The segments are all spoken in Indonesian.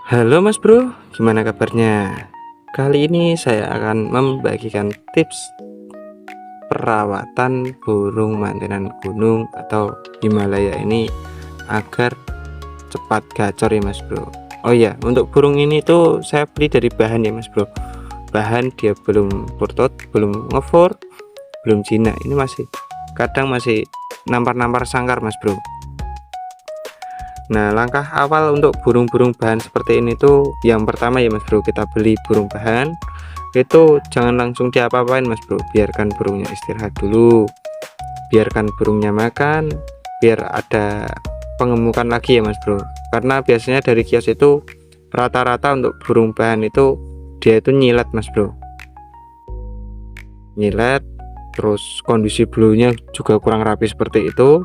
Halo Mas Bro, gimana kabarnya? Kali ini saya akan membagikan tips perawatan burung mantenan gunung atau Himalaya ini agar cepat gacor ya Mas Bro. Oh iya, untuk burung ini tuh saya beli dari bahan ya Mas Bro. Bahan dia belum purtot, belum ngefor, belum jinak. Ini kadang masih nampar-nampar sangkar Mas Bro. Nah, langkah awal untuk burung-burung bahan seperti ini tuh yang pertama ya Mas Bro, kita beli burung bahan itu jangan langsung diapa-apain Mas Bro, biarkan burungnya istirahat dulu, biarkan burungnya makan, biar ada pengemukan lagi ya Mas Bro. Karena biasanya dari kios itu rata-rata untuk burung bahan itu dia itu nyilet Mas Bro, nyilet, terus kondisi bulunya juga kurang rapi seperti itu.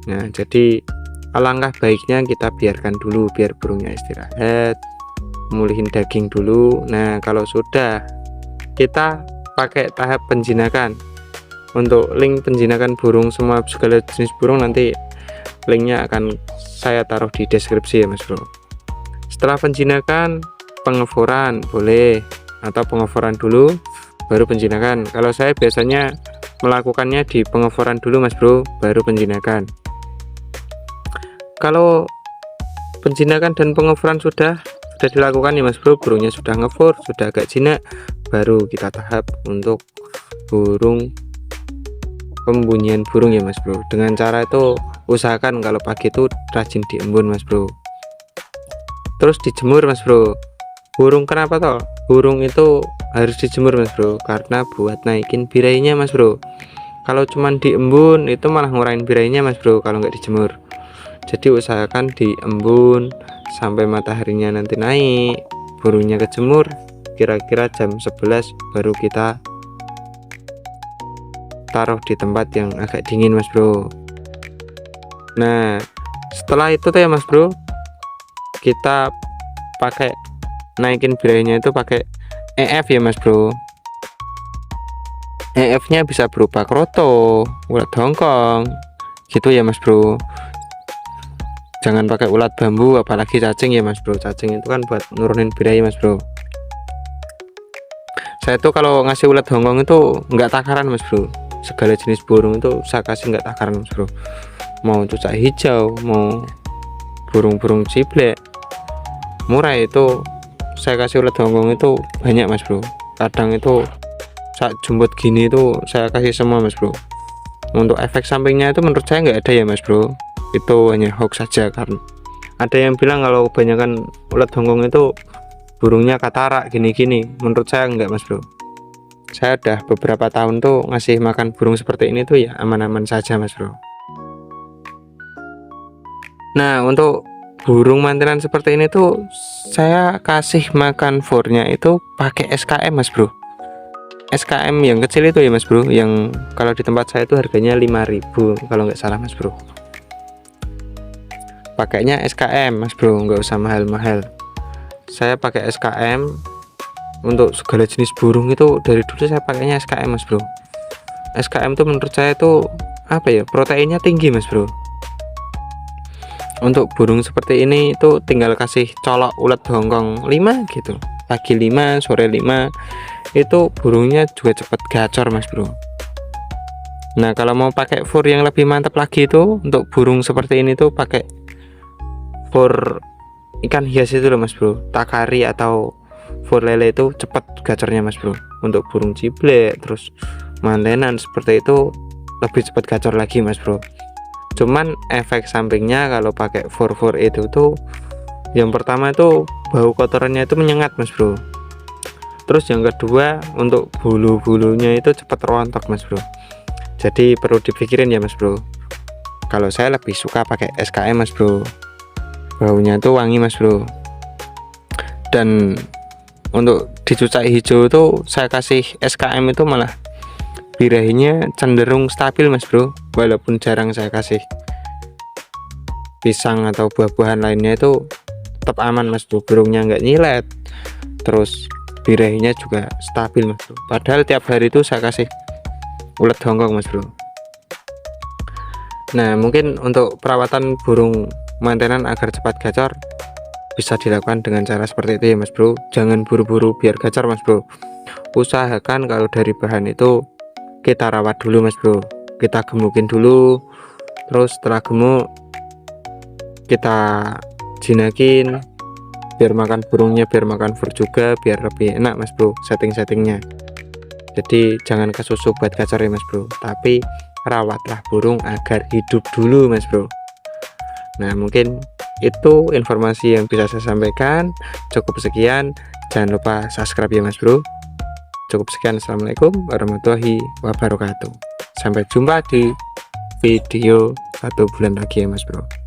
Nah, jadi alangkah baiknya kita biarkan dulu biar burungnya istirahat, mulihin daging dulu. Nah, kalau sudah, kita pakai tahap penjinakan. Untuk link penjinakan burung semua segala jenis burung nanti linknya akan saya taruh di deskripsi ya Mas Bro. Setelah penjinakan, pengeforan boleh, atau pengeforan dulu baru penjinakan. Kalau saya biasanya melakukannya di pengeforan dulu Mas Bro, baru penjinakan. Kalau penjinakan dan pengeforan sudah dilakukan ya Mas Bro, burungnya sudah ngefor, sudah agak jinak, baru kita tahap untuk burung pembunyian burung ya Mas Bro. Dengan cara itu usahakan kalau pagi itu rajin diembun Mas Bro, terus dijemur Mas Bro. Burung kenapa toh burung itu harus dijemur Mas Bro? Karena buat naikin birainya Mas Bro. Kalau cuman diembun itu malah ngurangin birainya Mas Bro kalau nggak dijemur. Jadi usahakan diembun sampai mataharinya nanti naik, burungnya kejemur kira-kira jam 11 baru kita taruh di tempat yang agak dingin Mas Bro. Nah, setelah itu tuh ya Mas Bro, kita pakai naikin birainya itu pakai EF ya Mas Bro. EF nya bisa berupa kroto, ulat hongkong gitu ya Mas Bro. Jangan pakai ulat bambu apalagi cacing ya Mas Bro. Cacing itu kan buat nurunin birai Mas Bro. Saya tuh kalau ngasih ulat hongkong itu nggak takaran Mas Bro. Segala jenis burung itu saya kasih nggak takaran Mas Bro. Mau cucak hijau, mau burung-burung ciblek, murai itu saya kasih ulat hongkong itu banyak Mas Bro. Kadang itu saat jumbot gini itu saya kasih semua Mas Bro. Untuk efek sampingnya itu menurut saya nggak ada ya Mas Bro, itu hanya hoax saja. Karena ada yang bilang kalau kebanyakan ulat hongkong itu burungnya katarak gini-gini. Menurut saya enggak Mas Bro. Saya udah beberapa tahun tuh ngasih makan burung seperti ini tuh ya aman-aman saja Mas Bro. Nah, untuk burung mantenan seperti ini tuh saya kasih makan fornya itu pakai SKM Mas Bro. SKM yang kecil itu ya Mas Bro, yang kalau di tempat saya itu harganya 5.000 kalau nggak salah Mas Bro. Pakainya SKM Mas Bro, nggak usah mahal-mahal. Saya pakai SKM untuk segala jenis burung itu dari dulu saya pakainya SKM Mas Bro. SKM tuh menurut saya itu apa ya, proteinnya tinggi Mas Bro. Untuk burung seperti ini itu tinggal kasih colok ulat hongkong 5 gitu, pagi 5 sore 5, itu burungnya juga cepat gacor Mas Bro. Nah, kalau mau pakai fur yang lebih mantap lagi itu untuk burung seperti ini tuh pakai fur ikan hias itu loh Mas Bro, takari atau fur lele itu cepat gacornya Mas Bro. Untuk burung ciblek terus mantenan seperti itu lebih cepat gacor lagi Mas Bro. Cuman efek sampingnya kalau pakai fur itu tuh yang pertama itu bau kotorannya itu menyengat Mas Bro. Terus yang kedua untuk bulu-bulunya itu cepat rontok Mas Bro. Jadi perlu dipikirin ya Mas Bro. Kalau saya lebih suka pakai SKM Mas Bro, baunya itu wangi Mas Bro. Dan untuk di cucak hijau itu saya kasih SKM itu malah birahinya cenderung stabil Mas Bro. Walaupun jarang saya kasih pisang atau buah-buahan lainnya itu tetap aman Mas Bro, burungnya nggak nyilet, terus birahinya juga stabil Mas Bro. Padahal tiap hari itu saya kasih ulat hongkong Mas Bro. Nah, mungkin untuk perawatan burung mantenan agar cepat gacor bisa dilakukan dengan cara seperti itu ya Mas Bro. Jangan buru-buru biar gacor Mas Bro. Usahakan kalau dari bahan itu kita rawat dulu Mas Bro, kita gemukin dulu, terus setelah gemuk kita jinakin biar makan burungnya, biar makan fur juga, biar lebih enak Mas Bro setting-settingnya. Jadi jangan kesusu buat gacor ya Mas Bro, tapi rawatlah burung agar hidup dulu Mas Bro. Nah mungkin itu informasi yang bisa saya sampaikan. Cukup sekian, jangan lupa subscribe ya Mas Bro. Cukup sekian, assalamualaikum warahmatullahi wabarakatuh. Sampai jumpa di video 1 bulan lagi ya Mas Bro.